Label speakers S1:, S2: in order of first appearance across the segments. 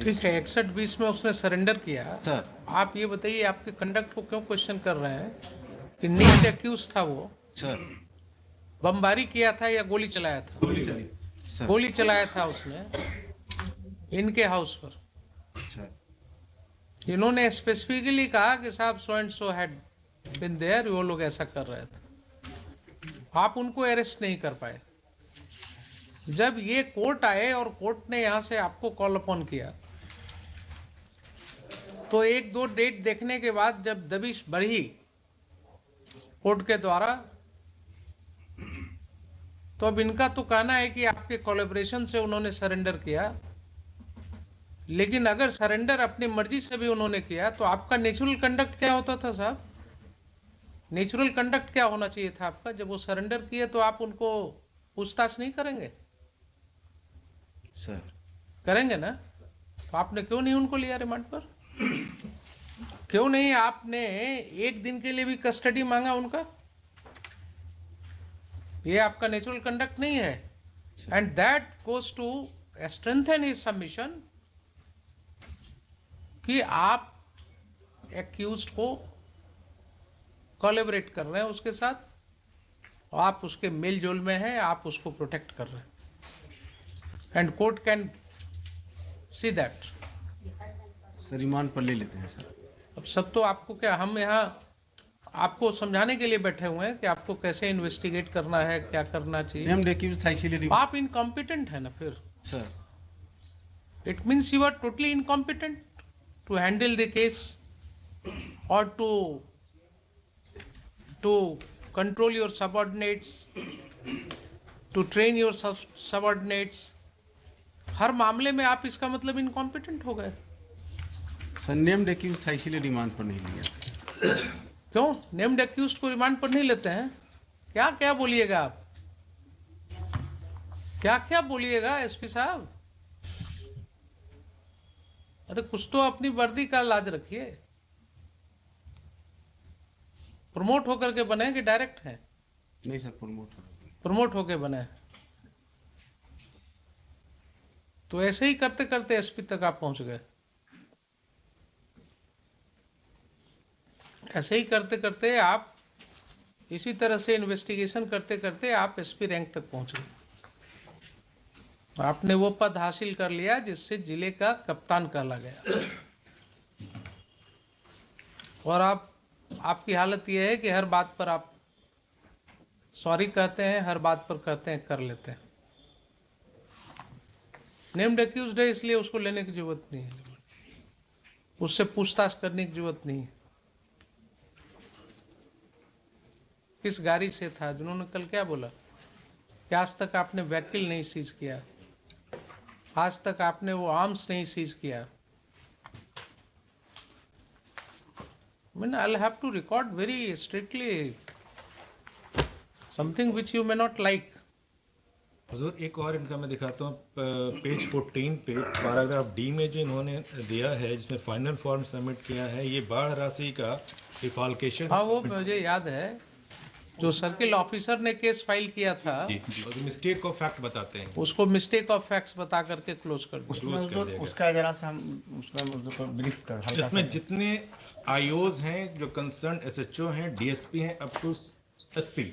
S1: ठीक है, 61-20 में उसने सरेंडर किया।
S2: सर
S1: आप ये बताइए, आपके कंडक्ट को क्यों क्वेश्चन कर रहे हैं कि नेम्ड एक्यूज था वो,
S2: सर
S1: बमबारी किया था या गोली चलाया था?
S2: गोली चली सर।
S1: गोली चलाया था उसने इनके हाउस पर।
S2: सर
S1: इन्होंने स्पेसिफिकली कहा कि साहब so and so had been there, वो लोग ऐसा कर रहे थे। आप उनको अरेस्ट नहीं कर पाए। जब ये कोर्ट आए और कोर्ट ने यहां से आपको कॉल अपॉन किया, तो 1-2 डेट देखने के बाद जब दबिश बढ़ी कोर्ट के द्वारा, तो अब इनका तो कहना है कि आपके कोलैबोरेशन से उन्होंने सरेंडर किया, लेकिन अगर सरेंडर अपनी मर्जी से भी उन्होंने किया तो आपका नेचुरल कंडक्ट क्या होता था साहब? नेचुरल कंडक्ट क्या होना चाहिए था आपका? जब वो सरेंडर किए तो आप उनको पूछताछ नहीं करेंगे?
S2: सर
S1: करेंगे ना? तो आपने क्यों नहीं उनको लिया रिमांड पर? क्यों नहीं आपने एक दिन के लिए भी कस्टडी मांगा उनका? ये आपका नेचुरल कंडक्ट नहीं है। And that goes to strengthen his submission कि आप एक्यूज्ड को कोलैबोरेट कर रहे हैं उसके साथ, और आप उसके मेल जोल में हैं, आप उसको प्रोटेक्ट कर रहे हैं। And court can see that.
S2: Sir remand पर ले लेते हैं सर।
S1: अब सब तो आपको क्या, हम यहाँ आपको समझाने के लिए बैठे हुए हैं कि आपको कैसे इन्वेस्टिगेट करना है, क्या करना चाहिए।
S2: नेम्ड एक्यूज था इसीलिए
S1: आप इनकॉम्पिटेंट है ना फिर।
S2: Sir
S1: it means you are totally incompetent to handle the case और to control your subordinates, to train your subordinates. हर मामले में आप इसका मतलब इनकॉम्पिटेंट हो गए।
S2: सर नेम्ड एक्यूज था इसीलिए रिमांड पर नहीं लिया।
S1: क्यों नेम्ड एक्यूज्ड को रिमांड पर नहीं लेते हैं? क्या क्या बोलिएगा आप, क्या क्या बोलिएगा एसपी साहब? अरे कुछ तो अपनी वर्दी का लाज रखिए। प्रमोट होकर के बने कि डायरेक्ट हैं?
S2: नहीं सर
S1: प्रमोट होकर बने। तो ऐसे ही करते करते एसपी तक आप पहुंच गए। ऐसे ही करते करते आप, इसी तरह से इन्वेस्टिगेशन करते करते आप एसपी रैंक तक पहुंच गए। आपने वो पद हासिल कर लिया जिससे जिले का कप्तान कहला गया। और आपकी हालत यह है कि हर बात पर आप सॉरी कहते हैं, हर बात पर कहते हैं कर लेते हैं। नेम्ड एक्यूज्ड है इसलिए उसको लेने की जरूरत नहीं है, उससे पूछताछ करने की जरूरत नहीं है। किस गाड़ी से था? जिन्होंने कल क्या बोला कि आज तक आपने व्हीकल नहीं सीज किया, आज तक आपने वो आर्म्स नहीं सीज किया। I'll have to record very strictly something which you may not like.
S3: हुजूर एक और इनका मैं दिखाता हूँ, पेज 14 पे पैराग्राफ डी में जो इन्होंने दिया है, जिसमें फाइनल फॉर्म सबमिट किया है, ये बाढ़ राशि का डिफॉल्केशन।
S1: हाँ वो मुझे याद है, जो सर्किल ऑफिसर ने केस फाइल किया था,
S3: मिस्टेक ऑफ फैक्ट बताते हैं,
S1: उसको मिस्टेक ऑफ फैक्ट्स बता करके क्लोज कर दिया।
S2: उसका जरा सा हम उसमें ब्रीफ कर।
S3: इसमें जितने आईओज हैं, जो कंसर्न एसएचओ हैं, डीएसपी हैं, अप टू एसपी,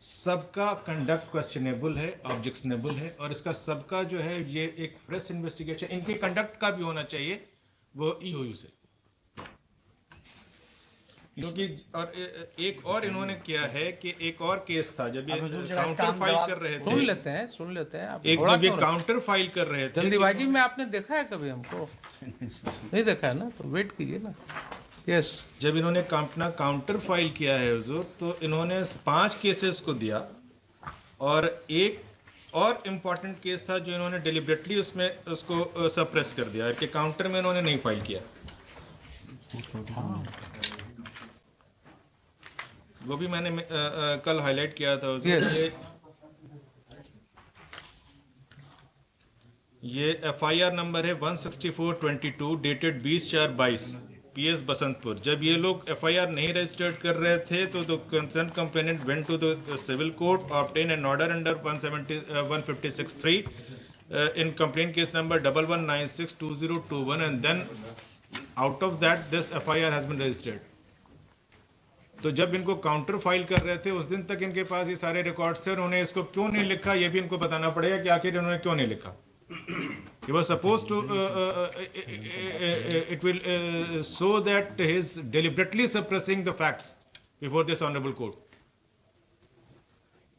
S3: सबका कंडक्ट क्वेश्चनेबल है, ऑब्जेक्शनेबल है, और इसका सबका जो है ये एक फ्रेश इन्वेस्टिगेशन इनके कंडक्ट का भी होना चाहिए, वो ईओयू से। क्योंकि और एक और इन्होंने किया है कि एक और केस था, जब ये काउंटर फाइल कर रहे थे,
S1: सुन लेते हैं आप।
S3: एक जब ये काउंटर फाइल कर रहे थे,
S1: जल्दीबाजी में आपने देखा है कभी हमको? नहीं देखा है ना, तो वेट कीजिए ना। यस,
S3: जब इन्होंने अपना काउंटर फाइल किया है हुजूर, तो इन्होंने 5 केसेस को दिया, और एक और इम्पोर्टेंट केस था जो इन्होंने डिलिबरेटली उसमें उसको सप्रेस कर दिया कि काउंटर में इन्होंने नहीं फाइल किया। वो भी मैंने कल हाईलाइट किया था।
S1: yes.
S3: ये एफआईआर नंबर है 164/22 डेटेड 20/4/22 पीएस बसंतपुर। जब ये लोग एफआईआर नहीं रजिस्टर्ड कर रहे थे तो the concern complainant went to the civil court, obtain an order under 156(3) in complaint case number 11962021, and then out of that this FIR has been registered. तो जब इनको काउंटर फाइल कर रहे थे उस दिन तक इनके पास ये सारे रिकॉर्ड्स थे, उन्होंने इसको क्यों नहीं लिखा ये भी इनको बताना पड़ेगा कि आखिर इन्होंने क्यों नहीं लिखा. He was supposed to it will show that he is deliberately suppressing the facts before this honorable court.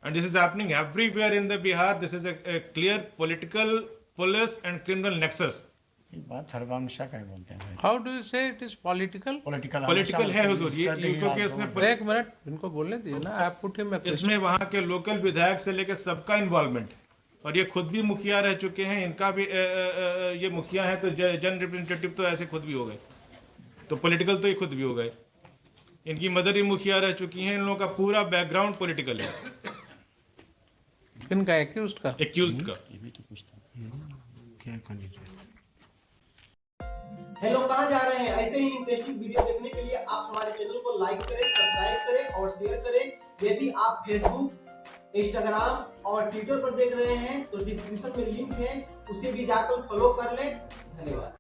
S3: And this is happening everywhere in the Bihar. This is a clear political, police and criminal nexus.
S4: ये बात हरवंशा का बोलते हैं.
S1: How do you से it is political?
S3: Political है हुजूर, ये क्योंकि इसमें
S1: एक मिनट इनको बोलने दिए ना, आप पुट हिम
S3: इसमें वहां के लोकल विधायक से लेकर सबका इन्वॉल्वमेंट, और ये खुद भी मुखिया रह चुके हैं, इनका भी ये मुखिया है तो जन रिप्रेजेंटेटिव तो ऐसे खुद भी हो गए, तो पॉलिटिकल तो ये खुद भी हो गए. इनकी मदर ही मुखिया रह चुकी हैं, इन लोगों का पूरा बैकग्राउंड पॉलिटिकल है.
S1: इनका एक्यूज्ड का
S4: ये भी तो पूछता
S2: क्या कैंडिडेट.
S5: हेलो, कहाँ जा रहे हैं? ऐसे ही इंटरेस्टिंग वीडियो देखने के लिए आप हमारे चैनल को लाइक करें, सब्सक्राइब करें और शेयर करें. यदि आप फेसबुक, इंस्टाग्राम और ट्विटर पर देख रहे हैं तो डिस्क्रिप्शन में लिंक है, उसे भी जाकर फॉलो कर लें. धन्यवाद.